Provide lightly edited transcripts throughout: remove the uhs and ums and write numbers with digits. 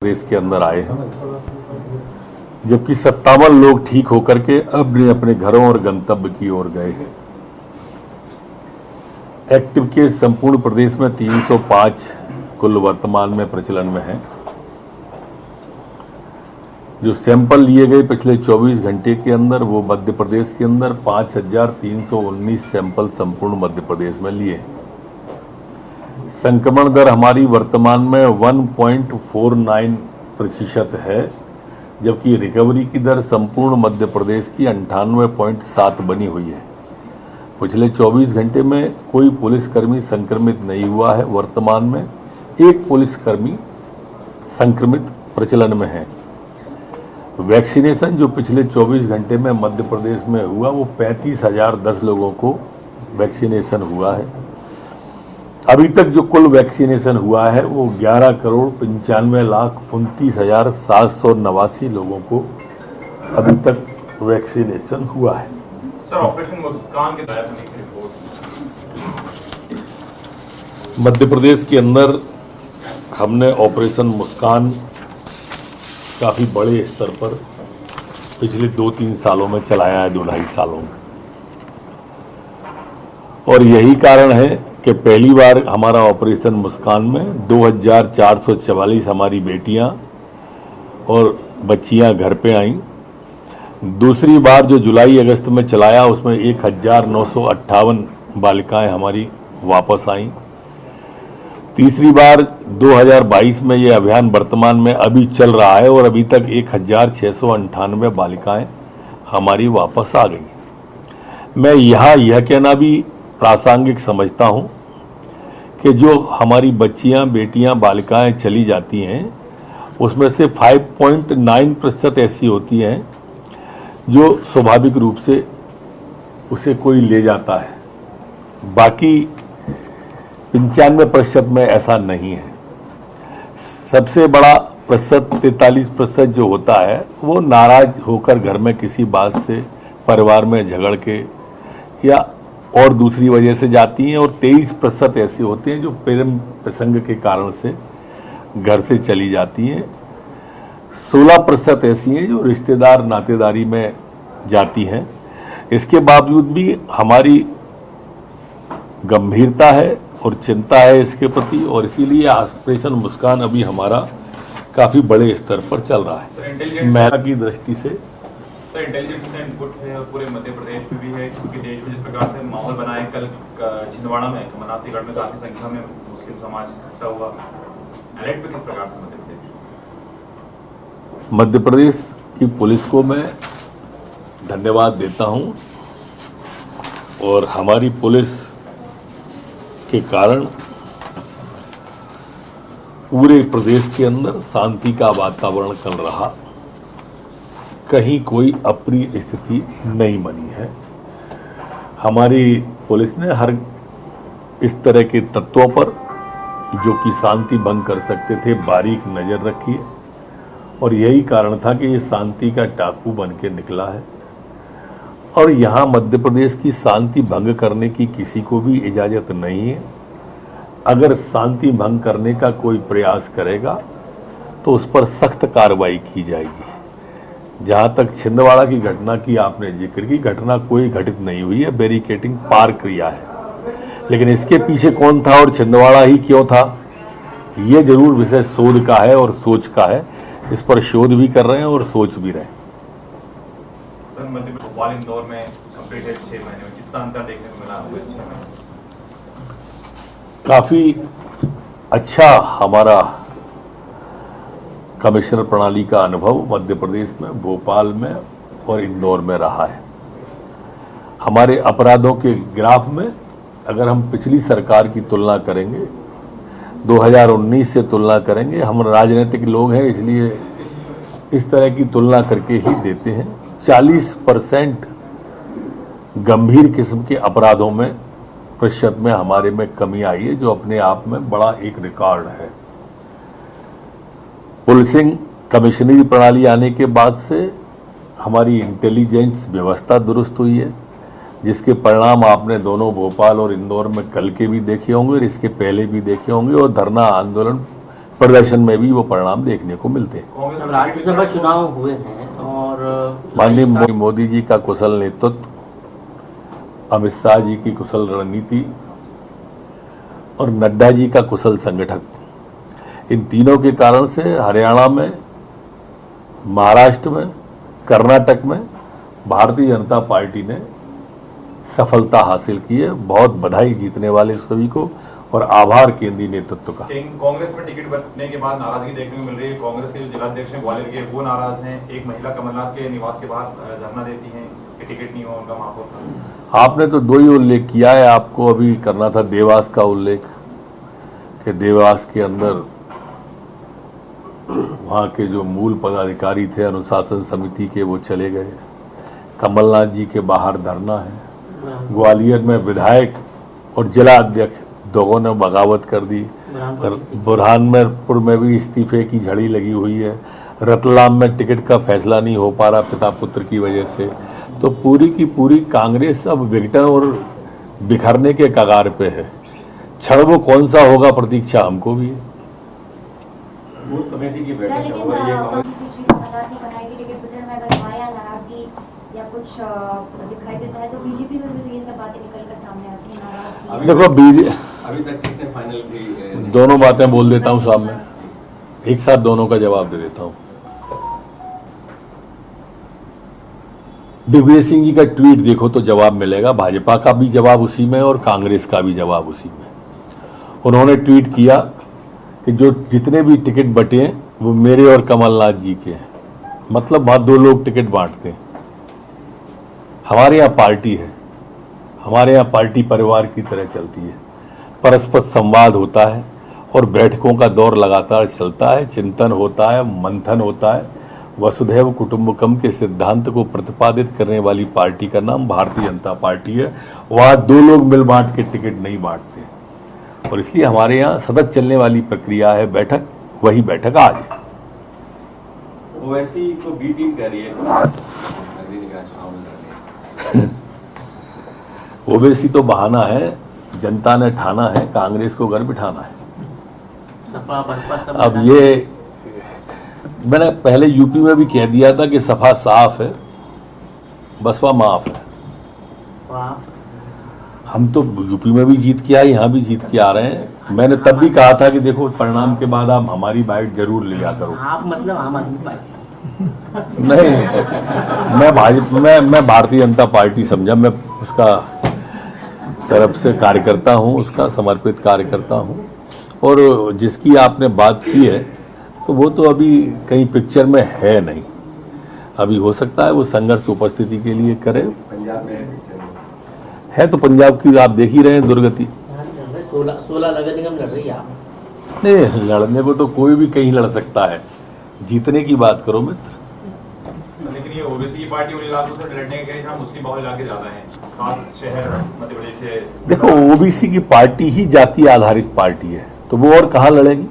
प्रदेश के अंदर आए हैं, जबकि 57 लोग ठीक होकर के अपने अपने घरों और गंतव्य की ओर गए हैं। एक्टिव केस संपूर्ण प्रदेश में 305 कुल वर्तमान में प्रचलन में है। जो सैंपल लिए गए पिछले 24 घंटे के अंदर वो मध्य प्रदेश के अंदर 5319 सैंपल संपूर्ण मध्य प्रदेश में लिए। संक्रमण दर हमारी वर्तमान में 1.49% है, जबकि रिकवरी की दर संपूर्ण मध्य प्रदेश की 98.7 बनी हुई है। पिछले 24 घंटे में कोई पुलिसकर्मी संक्रमित नहीं हुआ है। वर्तमान में एक पुलिसकर्मी संक्रमित प्रचलन में है। वैक्सीनेशन जो पिछले 24 घंटे में मध्य प्रदेश में हुआ वो 35,010 लोगों को वैक्सीनेशन हुआ है। अभी तक जो कुल वैक्सीनेशन हुआ है वो 11,95,29,789 लोगों को अभी तक वैक्सीनेशन हुआ है। सर, ऑपरेशन मुस्कान के तहत रिपोर्ट मध्य प्रदेश के अंदर हमने ऑपरेशन मुस्कान काफ़ी बड़े स्तर पर पिछले 2-3 सालों में चलाया है, 2-2.5 सालों में। और यही कारण है कि पहली बार हमारा ऑपरेशन मुस्कान में 2444 हमारी बेटियां और बच्चियां घर पे आईं। दूसरी बार जो जुलाई अगस्त में चलाया उसमें 1958 बालिकाएं हमारी वापस आईं। तीसरी बार 2022 में ये अभियान वर्तमान में अभी चल रहा है और अभी तक 1698 बालिकाएं हमारी वापस आ गई। मैं यहाँ यह कहना भी प्रासंगिक समझता हूँ कि जो हमारी बच्चियाँ, बेटियाँ, बालिकाएं चली जाती हैं उसमें से 5.9% ऐसी होती हैं जो स्वाभाविक रूप से उसे कोई ले जाता है। बाकी 95% में ऐसा नहीं है। सबसे बड़ा प्रतिशत 43% जो होता है वो नाराज होकर घर में किसी बात से परिवार में झगड़ के या और दूसरी वजह से जाती हैं, और 23% ऐसी होती हैं जो प्रेम प्रसंग के कारण से घर से चली जाती हैं। 16% ऐसी हैं जो रिश्तेदार नातेदारी में जाती हैं। इसके बावजूद भी हमारी गंभीरता है और चिंता है इसके प्रति, और इसीलिए ऑपरेशन मुस्कान अभी हमारा काफ़ी बड़े स्तर पर चल रहा है। महिला की दृष्टि से तो इंटेलिजेंस का इनपुट है और पूरे मध्य प्रदेश में भी है, क्योंकि देश में जिस प्रकार से माहौल बना है, कल छिंदवाड़ा में मनातीगढ़ में काफी संख्या में मुस्लिम समाज इकट्ठा हुआ। अलर्ट पे किस प्रकार से मध्य प्रदेश की पुलिस को मैं धन्यवाद देता हूं, और हमारी पुलिस के कारण पूरे प्रदेश के अंदर शांति का वातावरण चल रहा, कहीं कोई अप्रिय स्थिति नहीं बनी है। हमारी पुलिस ने हर इस तरह के तत्वों पर जो कि शांति भंग कर सकते थे बारीक नज़र रखी है, और यही कारण था कि ये शांति का टापू बन के निकला है। और यहाँ मध्य प्रदेश की शांति भंग करने की किसी को भी इजाज़त नहीं है। अगर शांति भंग करने का कोई प्रयास करेगा तो उस पर सख्त कार्रवाई की जाएगी। जहाँ तक छिंदवाड़ा की घटना की आपने जिक्र की, घटना कोई घटित नहीं हुई है, बैरिकेडिंग पार किया है, लेकिन इसके पीछे कौन था और छिंदवाड़ा ही क्यों था, ये जरूर विषय शोध का है और सोच का है। इस पर शोध भी कर रहे हैं और सोच भी रहे हैं। सर, मध्य भोपाल इंदौर में कंप्लीट है 6 महीने में, कितना अंतर देखने को मिला हुआ 6 महीने? काफी अच्छा हमारा कमिश्नर प्रणाली का अनुभव मध्य प्रदेश में, भोपाल में और इंदौर में रहा है। हमारे अपराधों के ग्राफ में अगर हम पिछली सरकार की तुलना करेंगे, 2019 से तुलना करेंगे, हम राजनीतिक लोग हैं इसलिए इस तरह की तुलना करके ही देते हैं, 40% गंभीर किस्म के अपराधों में प्रतिशत में हमारे में कमी आई है, जो अपने आप में बड़ा एक रिकॉर्ड है। पुलिसिंग कमिश्नरी प्रणाली आने के बाद से हमारी इंटेलिजेंस व्यवस्था दुरुस्त हुई है, जिसके परिणाम आपने दोनों भोपाल और इंदौर में कल के भी देखे होंगे और इसके पहले भी देखे होंगे, और धरना आंदोलन प्रदर्शन में भी वो परिणाम देखने को मिलते हैं। कांग्रेस अब में राज्यसभा चुनाव हुए हैं और माननीय मोदी जी का कुशल नेतृत्व, अमित शाह जी की कुशल रणनीति और नड्डा जी का कुशल संगठन, इन तीनों के कारण से हरियाणा में, महाराष्ट्र में, कर्नाटक में भारतीय जनता पार्टी ने सफलता हासिल की है। बहुत बधाई जीतने वाले सभी को और आभार केंद्रीय नेतृत्व का। कांग्रेस में टिकट बंटने के बाद नाराजगी देखने को मिल रही है। कांग्रेस के जो जिलाध्यक्ष हैं ग्वालियर के, वो नाराज हैं। एक महिला कमलनाथ के निवास के बाहर धरना देती हैं कि टिकट नहीं हो उनका महापौर। आपने तो दो ही उल्लेख किया है, आपको अभी करना था देवास का उल्लेख कि देवास के अंदर वहाँ के जो मूल पदाधिकारी थे अनुशासन समिति के, वो चले गए। कमलनाथ जी के बाहर धरना है। ग्वालियर में विधायक और जिला अध्यक्ष दोनों ने बगावत कर दी। बुरहानपुर में भी इस्तीफे की झड़ी लगी हुई है। रतलाम में टिकट का फैसला नहीं हो पा रहा पिता पुत्र की वजह से। तो पूरी की पूरी कांग्रेस अब विघटन और बिखरने के कगार पे है। क्षण वो कौन सा होगा, प्रतीक्षा हमको भी है। बूथ कमेटी की सर, बैठक लेकिन हो रही है। श्री कमलनाथ ने कहा है कि टिकट वितरण में अगर हमारे यहाँ नाराजगी या कुछ दिखाई देता है तो बीजेपी में भी तो ये सब बातें निकल कर सामने आती है। नाराजगी देखो अभी तक कितने फाइनल की दोनों बातें बोल देता हूं सामने, एक साथ दोनों का जवाब दे देता हूं। दिग्विजय सिंह जी का ट्वीट देखो तो जवाब मिलेगा। भाजपा का भी जवाब उसी में और कांग्रेस का भी जवाब उसी में। उन्होंने ट्वीट किया कि जो जितने भी टिकट बटे हैं वो मेरे और कमलनाथ जी के हैं। मतलब वहां दो लोग टिकट बांटते हैं। हमारे यहाँ पार्टी है, हमारे यहाँ पार्टी परिवार की तरह चलती है। परस्पर संवाद होता है और बैठकों का दौर लगातार चलता है। चिंतन होता है, मंथन होता है। वसुधैव कुटुंबकम के सिद्धांत को प्रतिपादित करने वाली पार्टी का नाम भारतीय जनता पार्टी है। वहां दो लोग मिल बांट के टिकट नहीं बांटते और इसलिए हमारे यहाँ सतत चलने वाली प्रक्रिया है बैठक। वही बैठक आज है। ओवैसी को बी टीम कह रही है। ओवैसी तो बहाना है, जनता ने ठाना है, कांग्रेस को घर बिठाना है। सपा बसपा सब अब ये मैंने पहले यूपी में भी कह दिया था कि सपा साफ है, बसपा माफ है। वाह। हम तो यूपी में भी जीत के आए, यहाँ भी जीत के आ रहे हैं। मैंने तब भी कहा था कि देखो परिणाम के बाद आप हमारी बाइट जरूर लिया करो। आप मतलब आम आदमी पार्टी। नहीं, मैं भारतीय जनता पार्टी समझा, मैं उसका तरफ से कार्यकर्ता हूँ, उसका समर्पित कार्यकर्ता हूँ। और जिसकी आपने बात की है तो वो तो अभी कहीं पिक्चर में है नहीं। अभी हो सकता है वो संघर्ष उपस्थिति के लिए करे। पंजाब में है तो पंजाब की आप देख ही रहे हैं दुर्गति। 16 नगर निगम लड़ रही है आप। नहीं, लड़ने को तो कोई भी कहीं लड़ सकता है, जीतने की बात करो मित्र। लेकिन ये ओबीसी की पार्टी उन इलाकों से लड़ने के जहाँ मुस्लिम बहुल इलाके ज्यादा हैं, 7 शहर मध्य प्रदेश से। देखो ओबीसी की पार्टी ही जाति आधारित पार्टी है, तो वो और कहाँ लड़ेगी।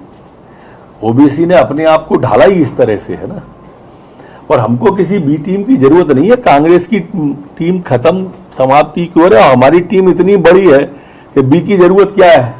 ओबीसी ने अपने आप को ढाला ही इस तरह से है ना। और हमको किसी बी टीम की जरूरत नहीं है। कांग्रेस की टीम खत्म, समाप्ति की ओर है। हमारी टीम इतनी बड़ी है कि बी की जरूरत क्या है।